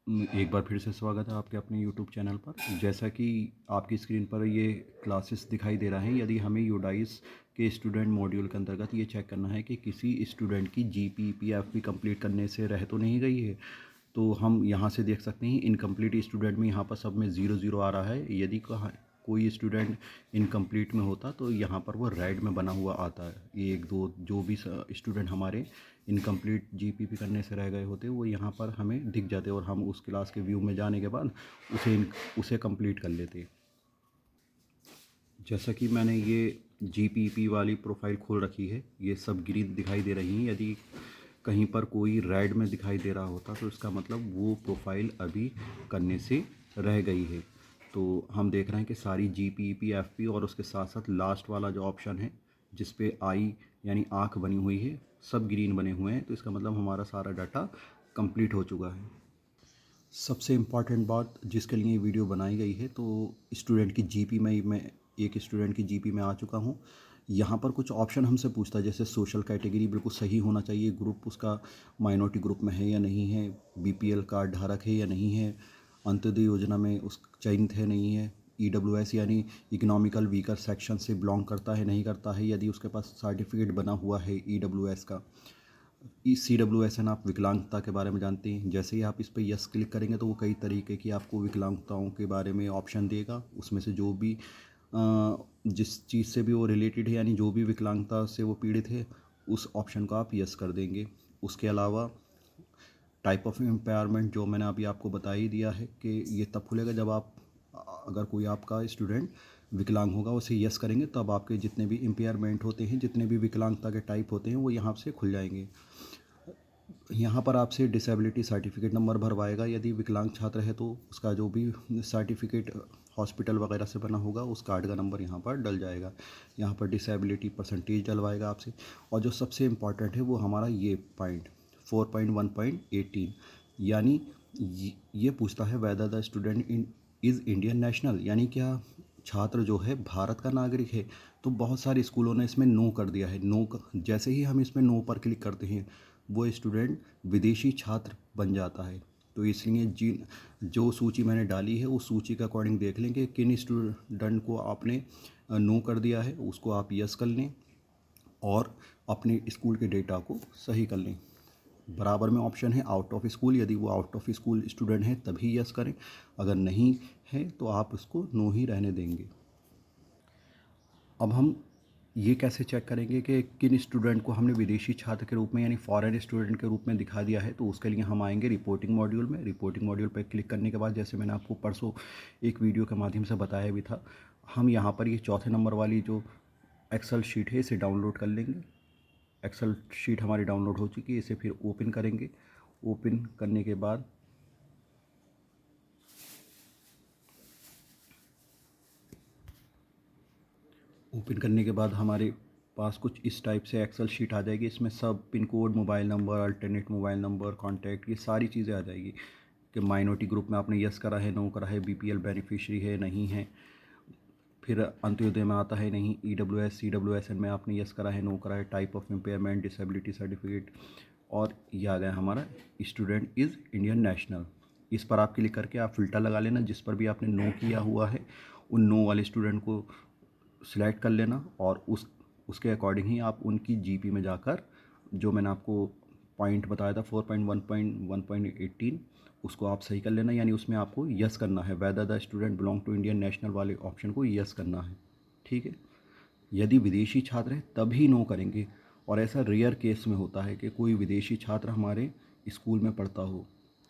एक बार फिर से स्वागत है आपके अपने यूट्यूब चैनल पर। जैसा कि आपकी स्क्रीन पर ये क्लासेस दिखाई दे रहा है, यदि हमें यूडाइस के स्टूडेंट मॉड्यूल के अंतर्गत ये चेक करना है कि किसी स्टूडेंट की जीपीईपी एफपी कंप्लीट करने से रह तो नहीं गई है, तो हम यहाँ से देख सकते हैं इनकम्प्लीट स्टूडेंट में यहाँ पर सब में 0 0 आ रहा है। यदि कहाँ कोई स्टूडेंट इनकम्प्लीट में होता तो यहाँ पर वो रेड में बना हुआ आता है। एक दो जो भी स्टूडेंट हमारे इनकम्प्लीट जीपीपी करने से रह गए होते वो यहाँ पर हमें दिख जाते और हम उस क्लास के व्यू में जाने के बाद उसे कंप्लीट कर लेते। जैसा कि मैंने ये जीपीपी वाली प्रोफाइल खोल रखी है, ये सब ग्रीन दिखाई दे रही हैं। यदि कहीं पर कोई रेड में दिखाई दे रहा होता तो इसका मतलब वो प्रोफाइल अभी करने से रह गई है। तो हम देख रहे हैं कि सारी जीपीईपी एफपी और उसके साथ साथ लास्ट वाला जो ऑप्शन है जिस पे आई यानी आँख बनी हुई है, सब ग्रीन बने हुए हैं। तो इसका मतलब हमारा सारा डाटा कंप्लीट हो चुका है। सबसे इम्पॉर्टेंट बात जिसके लिए वीडियो बनाई गई है, तो स्टूडेंट की जीपी में मैं एक स्टूडेंट की जीपी में आ चुका हूँ। यहाँ पर कुछ ऑप्शन हमसे पूछता है, जैसे सोशल कैटेगरी बिल्कुल सही होना चाहिए, ग्रुप उसका माइनॉरिटी ग्रुप में है या नहीं है, बीपीएल कार्ड धारक है या नहीं है, अंत्योदय योजना में उस चयनित है नहीं है, ईडब्ल्यूएस यानी इकोनॉमिकल वीकर सेक्शन से बिलोंग करता है नहीं करता है, यदि उसके पास सर्टिफिकेट बना हुआ है ईडब्ल्यूएस का। CWSN आप विकलांगता के बारे में जानते हैं। जैसे ही आप इस पर यस क्लिक करेंगे तो वो कई तरीके की आपको विकलांगताओं के बारे में ऑप्शन देगा। उसमें से जो भी जिस चीज़ से भी वो रिलेटेड है, यानी जो भी विकलांगता से वो पीड़ित है, उस ऑप्शन को आप यस कर देंगे। उसके अलावा टाइप ऑफ एम्पावरमेंट जो मैंने अभी आपको बता ही दिया है कि ये तब खुलेगा जब आप अगर कोई आपका स्टूडेंट विकलांग होगा उसे यस करेंगे, तब आपके जितने भी इम्पेयरमेंट होते हैं, जितने भी विकलांगता के टाइप होते हैं, वो यहाँ से खुल जाएंगे। यहाँ पर आपसे डिसेबिलिटी सर्टिफिकेट नंबर भरवाएगा। यदि विकलांग छात्र है तो उसका जो भी सर्टिफिकेट हॉस्पिटल वगैरह से बना होगा उस कार्ड का नंबर यहाँ पर डल जाएगा। यहाँ पर डिसेबिलिटी परसेंटेज डलवाएगा आपसे। और जो सबसे इम्पॉर्टेंट है वो हमारा ये पॉइंट 4.1.18, यानी ये पूछता है whether the student is Indian national, यानी क्या छात्र जो है भारत का नागरिक है। तो बहुत सारे स्कूलों ने इसमें नो कर दिया है। जैसे ही हम इसमें नो पर क्लिक करते हैं वो स्टूडेंट विदेशी छात्र बन जाता है। तो इसलिए जो सूची मैंने डाली है उस सूची के अकॉर्डिंग देख लें कि किन स्टूडेंट को आपने नो कर दिया है, उसको आप यस कर लें और अपने स्कूल के डेटा को सही कर लें। बराबर में ऑप्शन है आउट ऑफ स्कूल, यदि वो आउट ऑफ स्कूल स्टूडेंट है तभी यस करें, अगर नहीं है तो आप उसको नो ही रहने देंगे। अब हम ये कैसे चेक करेंगे कि किन स्टूडेंट को हमने विदेशी छात्र के रूप में यानी फॉरेन स्टूडेंट के रूप में दिखा दिया है। तो उसके लिए हम आएंगे रिपोर्टिंग मॉड्यूल में। रिपोर्टिंग मॉड्यूल पर क्लिक करने के बाद, जैसे मैंने आपको परसों एक वीडियो के माध्यम से बताया भी था, हम यहाँ पर ये चौथे नंबर वाली जो एक्सेल शीट है इसे डाउनलोड कर लेंगे। एक्सेल शीट हमारी डाउनलोड हो चुकी है, इसे फिर ओपन करेंगे। ओपन करने के बाद हमारे पास कुछ इस टाइप से एक्सेल शीट आ जाएगी। इसमें सब pin code, mobile number, alternate mobile number, contact, ये सारी चीज़ें आ जाएगी कि माइनॉरिटी ग्रुप में आपने यस करा है, नो करा है, बीपीएल बेनिफिशियरी है नहीं है, फिर अंत्योदय में आता है नहीं, ईडब्ल्यूएस CWSN में आपने यस करा है, नो करा है, type of impairment, disability certificate, और ये आ गया हमारा स्टूडेंट इज़ इंडियन नेशनल। इस पर आप क्लिक करके आप फ़िल्टर लगा लेना। जिस पर भी आपने नो किया हुआ है उन नो वाले स्टूडेंट को सिलेक्ट कर लेना और उसके अकॉर्डिंग ही आप उनकी जीपी में जाकर जो मैंने आपको पॉइंट बताया था 4.1.1.18 उसको आप सही कर लेना। यानी उसमें आपको यस करना है, whether the student belong to Indian national वाले ऑप्शन को यस करना है। ठीक है। यदि विदेशी छात्र है तभी नो करेंगे, और ऐसा रेयर केस में होता है कि कोई विदेशी छात्र हमारे स्कूल में पढ़ता हो।